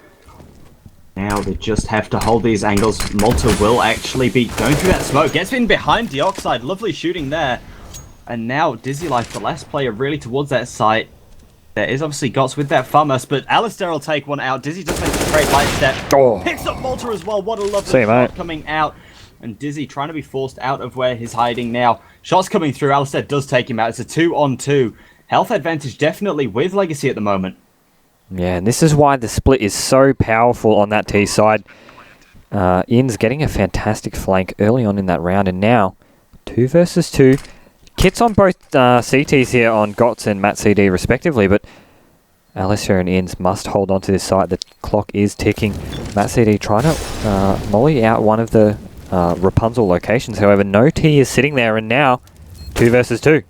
Now they just have to hold these angles. Malta will actually be going through that smoke, gets in behind Deoxide, lovely shooting there. And now Dizzy Life, the last player really towards that site. There is obviously GOTS with that FAMAS, but Alistair will take one out. Dizzy just makes a great light step. Oh. Picks up Malta as well, what a lovely shot coming out. And Dizzy trying to be forced out of where he's hiding now. Shots coming through, Alistair does take him out. It's a 2-on-2. Health advantage definitely with Legacy at the moment. Yeah, and this is why the split is so powerful on that T side. In's getting a fantastic flank early on in that round, and now 2 versus 2. Kits on both CTs here on GOTS and Matt CD respectively, but Alistair and Inns must hold on to this site. The clock is ticking. Matt CD trying to molly out one of the Rapunzel locations. However, no T is sitting there, and now 2 versus 2.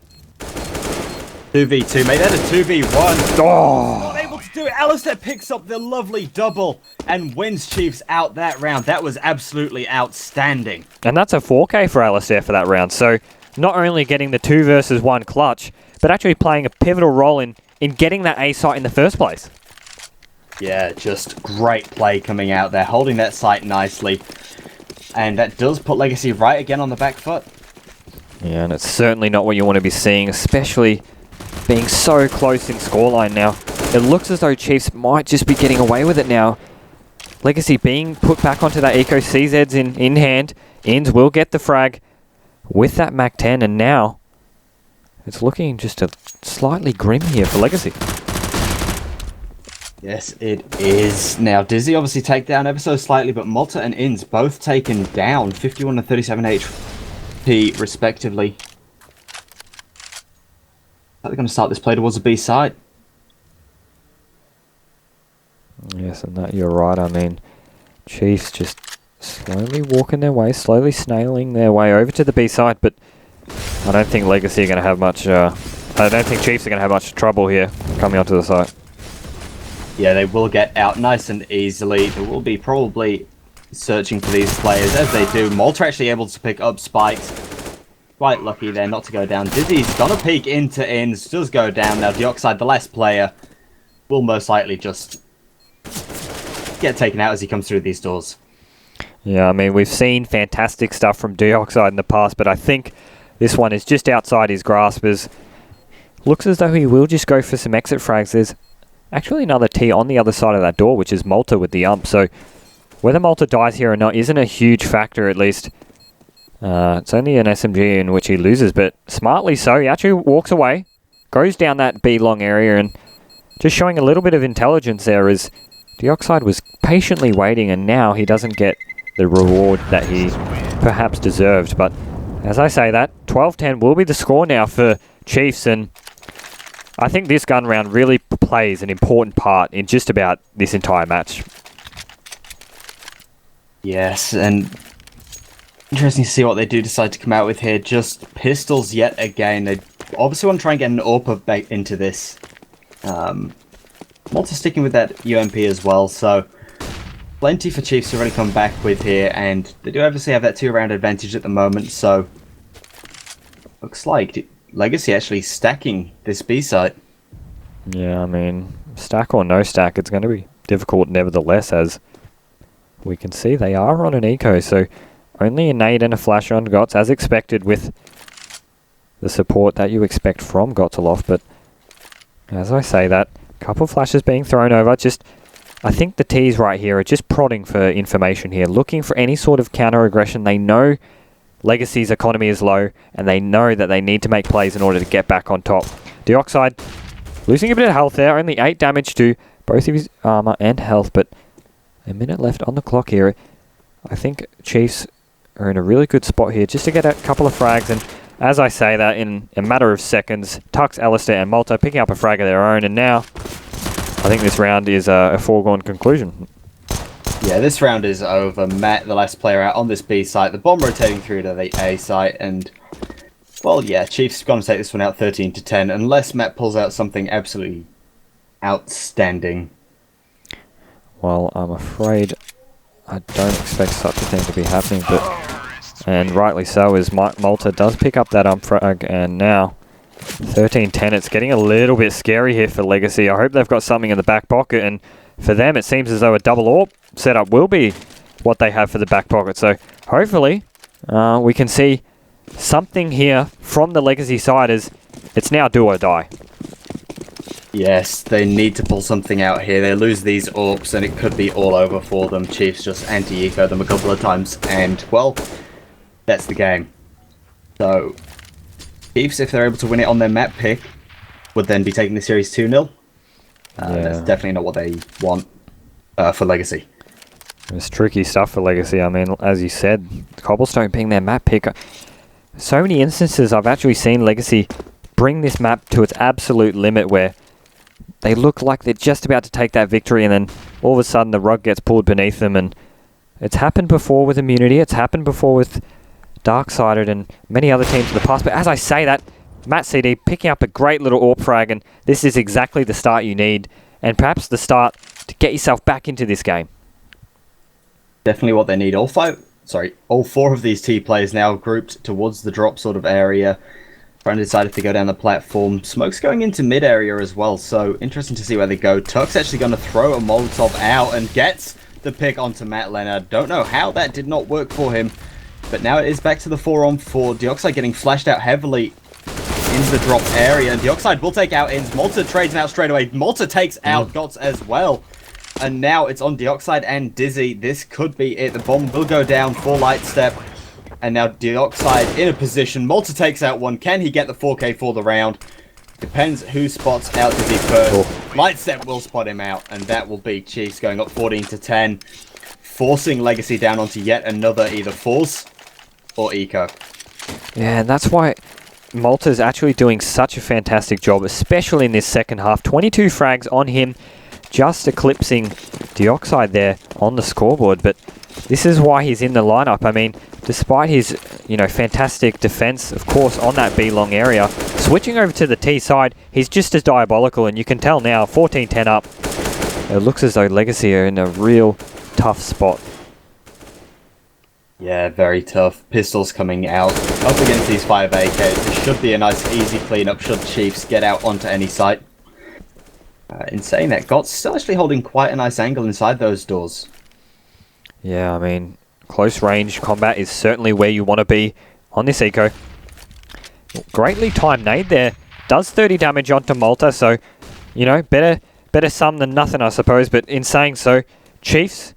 2v2, made that a 2v1. Oh! Not able to do it. Alistair picks up the lovely double and wins Chiefs out that round. That was absolutely outstanding. And that's a 4K for Alistair for that round. So not only getting the 2 versus 1 clutch, but actually playing a pivotal role in getting that A site in the first place. Yeah, just great play coming out there, holding that site nicely. And that does put Legacy right again on the back foot. Yeah, and it's certainly not what you want to be seeing, especially being so close in scoreline now. It looks as though Chiefs might just be getting away with it now. Legacy being put back onto that Eco. CZ's in hand. Inns will get the frag with that Mac 10, and now it's looking just a slightly grim here for Legacy. Yes, it is. Now, Dizzy obviously take down ever so slightly, but Malta and Inns both taken down, 51 and 37 HP respectively. Are they going to start this play towards the B side? Yes, and that you're right. I mean, Chiefs just slowly walking their way, slowly snailing their way over to the B side, but I don't think Legacy are going to have much. I don't think Chiefs are going to have much trouble here coming onto the site. Yeah, they will get out nice and easily. They will be probably searching for these players as they do. Malta actually able to pick up spikes. Quite lucky there not to go down. Dizzy's gonna peek into Inns, does go down. Now Dioxide, the last player, will most likely just get taken out as he comes through these doors. Yeah, I mean, we've seen fantastic stuff from Dioxide in the past, but I think this one is just outside his grasp. As looks as though he will just go for some exit frags. There's actually another T on the other side of that door, which is Malta with the ump. So whether Malta dies here or not isn't a huge factor, at least. It's only an SMG in which he loses, but smartly so. He actually walks away, goes down that B long area, and just showing a little bit of intelligence there as Dioxide was patiently waiting, and now he doesn't get the reward that he perhaps deserved. But as I say that, 12-10 will be the score now for Chiefs, and I think this gun round really plays an important part in just about this entire match. Yes, and interesting to see what they do decide to come out with here. Just pistols yet again. They obviously want to try and get an AWP back into this. Malta sticking with that UMP as well, so plenty for Chiefs to really come back with here, and they do obviously have that 2-round advantage at the moment, so looks like Legacy actually stacking this B site. Yeah, I mean, stack or no stack, it's going to be difficult nevertheless, as we can see they are on an eco, so only a nade and a flash on Gots, as expected with the support that you expect from Gotzeloff, but as I say that, a couple flashes being thrown over, just, I think the T's right here are just prodding for information here, looking for any sort of counter-aggression. They know Legacy's economy is low, and they know that they need to make plays in order to get back on top. Dioxide losing a bit of health there, only 8 damage to both of his armor and health, but a minute left on the clock here. I think Chiefs are in a really good spot here just to get a couple of frags, and as I say that, in a matter of seconds, Tux, Alistair and Malta picking up a frag of their own, and now I think this round is a foregone conclusion. Yeah, this round is over. Matt, the last player out on this B site, the bomb rotating through to the A site, and well, yeah, Chiefs going to take this one out 13-10, unless Matt pulls out something absolutely outstanding. Well, I'm afraid I don't expect such a thing to be happening, and rightly so, as Malta does pick up that frag, and now 13-10, it's getting a little bit scary here for Legacy. I hope they've got something in the back pocket, and for them it seems as though a double AWP setup will be what they have for the back pocket. So hopefully we can see something here from the Legacy side, as it's now do or die. Yes, they need to pull something out here. They lose these AWPs and it could be all over for them. Chiefs just anti-eco them a couple of times, and well, that's the game. So Chiefs, if they're able to win it on their map pick, would then be taking the series 2-0. That's definitely not what they want for Legacy. It's tricky stuff for Legacy. I mean, as you said, Cobblestone being their map pick. So many instances I've actually seen Legacy bring this map to its absolute limit, where they look like they're just about to take that victory, and then all of a sudden the rug gets pulled beneath them. And it's happened before with Immunity, it's happened before with Darksided and many other teams in the past. But as I say that, Matt CD picking up a great little AWP frag, and this is exactly the start you need, and perhaps the start to get yourself back into this game. Definitely what they need. All four of these T players now grouped towards the drop sort of area, trying to decide if they go down the platform. Smoke's going into mid area as well, so interesting to see where they go. Tuck's actually going to throw a Molotov out and gets the pick onto Matt Leonard. Don't know how that did not work for him, but now it is back to the 4-on-4. Dioxide getting flashed out heavily into the drop area, and Deoxide will take out Ins. Malta trades him out straight away. Malta takes out Gots as well. And now it's on Deoxide and Dizzy. This could be it. The bomb will go down for Lightstep. And now Deoxide in a position. Malta takes out one. Can he get the 4K for the round? Depends who spots out Dizzy first. Lightstep will spot him out. And that will be Chiefs going up 14-10. Forcing Legacy down onto yet another either Force or Eco. Yeah, and that's why Malta's actually doing such a fantastic job, especially in this second half. 22 frags on him, just eclipsing Deoxide there on the scoreboard. But this is why he's in the lineup. I mean, despite his, fantastic defense, of course, on that B long area, switching over to the T side, he's just as diabolical, and you can tell now, 14-10 up. It looks as though Legacy are in a real tough spot. Yeah, very tough. Pistols coming out up against these 5 AKs. It should be a nice easy cleanup should Chiefs get out onto any site. In saying that, Gott's still actually holding quite a nice angle inside those doors. Yeah, I mean, close range combat is certainly where you want to be on this eco. Greatly timed nade there. Does 30 damage onto Malta, so, better some than nothing, I suppose. But in saying so, Chiefs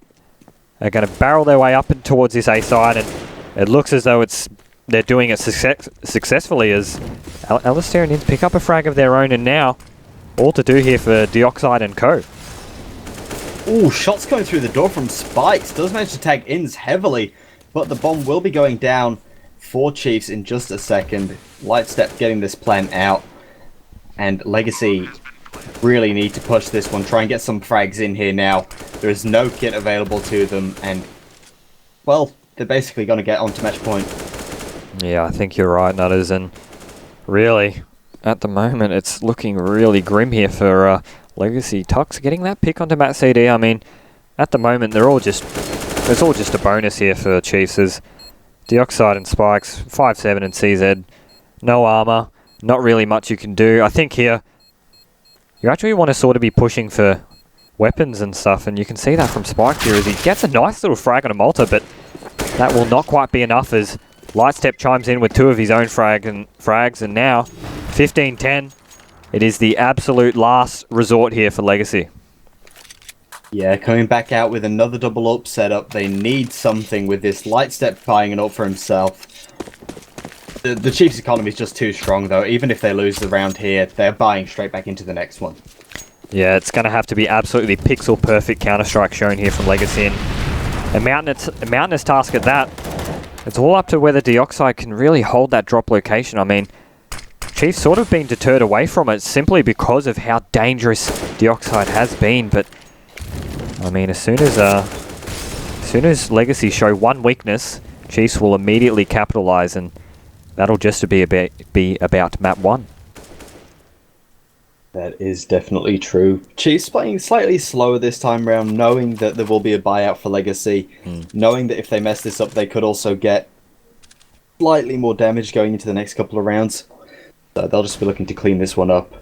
are going to barrel their way up and towards this A side, and it looks as though they're doing it successfully as Alistair and Ins pick up a frag of their own, and now all to do here for Deoxide and co. Ooh, shots coming through the door from Spikes. Does manage to tag Ins heavily, but the bomb will be going down for Chiefs in just a second. Lightstep getting this plan out, and Legacy really need to push this one, try and get some frags in here now. There is no kit available to them, and, well, they're basically going to get onto match point. Yeah, I think you're right, Nutters, and really, at the moment, it's looking really grim here for Legacy. Tux getting that pick onto Matt CD. I mean, at the moment, it's all just a bonus here for Chiefs. As Deoxide and Spikes, 5-7 and CZ, no armor, not really much you can do. I think here, you actually want to sort of be pushing for weapons and stuff, and you can see that from Spike here as he gets a nice little frag on a Malta, but that will not quite be enough as Lightstep chimes in with 2 of his own frags, and now 15-10. It is the absolute last resort here for Legacy. Yeah, coming back out with another double up setup. They need something with this. Lightstep buying an up for himself. The Chiefs' economy is just too strong, though. Even if they lose the round here, they're buying straight back into the next one. Yeah, it's going to have to be absolutely pixel-perfect Counter-Strike shown here from Legacy, and a mountainous task at that. It's all up to whether Deoxide can really hold that drop location. I mean, Chiefs sort of been deterred away from it simply because of how dangerous Deoxide has been, but I mean, as soon as Legacy show one weakness, Chiefs will immediately capitalize, and that'll just be about map 1. That is definitely true. Chiefs playing slightly slower this time round, knowing that there will be a buyout for Legacy, knowing that if they mess this up, they could also get slightly more damage going into the next couple of rounds. So they'll just be looking to clean this one up.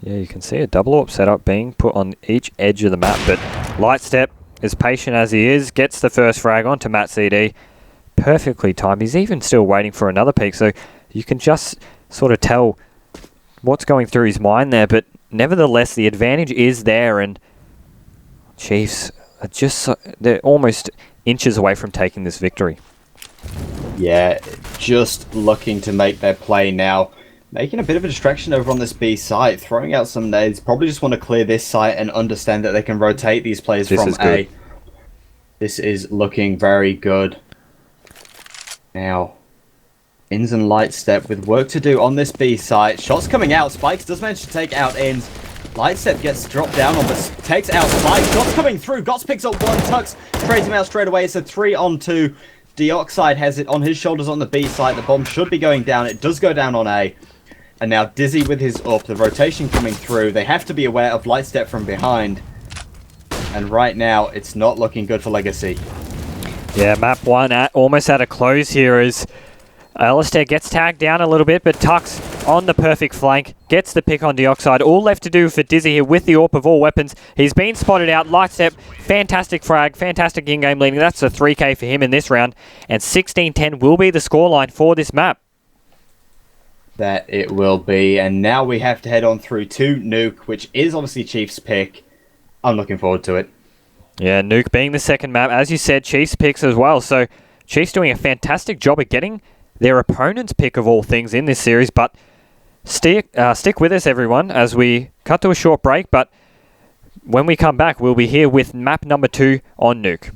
Yeah, you can see a double AWP setup being put on each edge of the map, but Lightstep, as patient as he is, gets the first frag onto Matt CD. Perfectly timed. He's even still waiting for another peek, so you can just sort of tell what's going through his mind there, but nevertheless, the advantage is there, and Chiefs are they're almost inches away from taking this victory. Yeah, just looking to make their play now. Making a bit of a distraction over on this B site, throwing out some nades. Probably just want to clear this site and understand that they can rotate these players from A. This is looking very good. Now, Ins and Lightstep with work to do on this B site. Shots coming out. Spikes does manage to take out Ins. Lightstep gets dropped down on this. Takes out Spikes. Shots coming through. Gots picks up one. Tux trades him out straight away. It's a 3-on-2. Deoxide has it on his shoulders on the B site. The bomb should be going down. It does go down on A. And now Dizzy with his up. The rotation coming through. They have to be aware of Lightstep from behind. And right now, it's not looking good for Legacy. Yeah, map 1 almost at a close here as Alistair gets tagged down a little bit, but Tux on the perfect flank, gets the pick on Deoxide. All left to do for Dizzy here with the AWP of all weapons. He's been spotted out. Lightstep, fantastic frag, fantastic in-game leading. That's a 3K for him in this round. And 16-10 will be the scoreline for this map. That it will be. And now we have to head on through to Nuke, which is obviously Chief's pick. I'm looking forward to it. Yeah, Nuke being the second map. As you said, Chiefs picks as well. So Chiefs doing a fantastic job at getting their opponent's pick of all things in this series. But stick with us, everyone, as we cut to a short break. But when we come back, we'll be here with map number 2 on Nuke.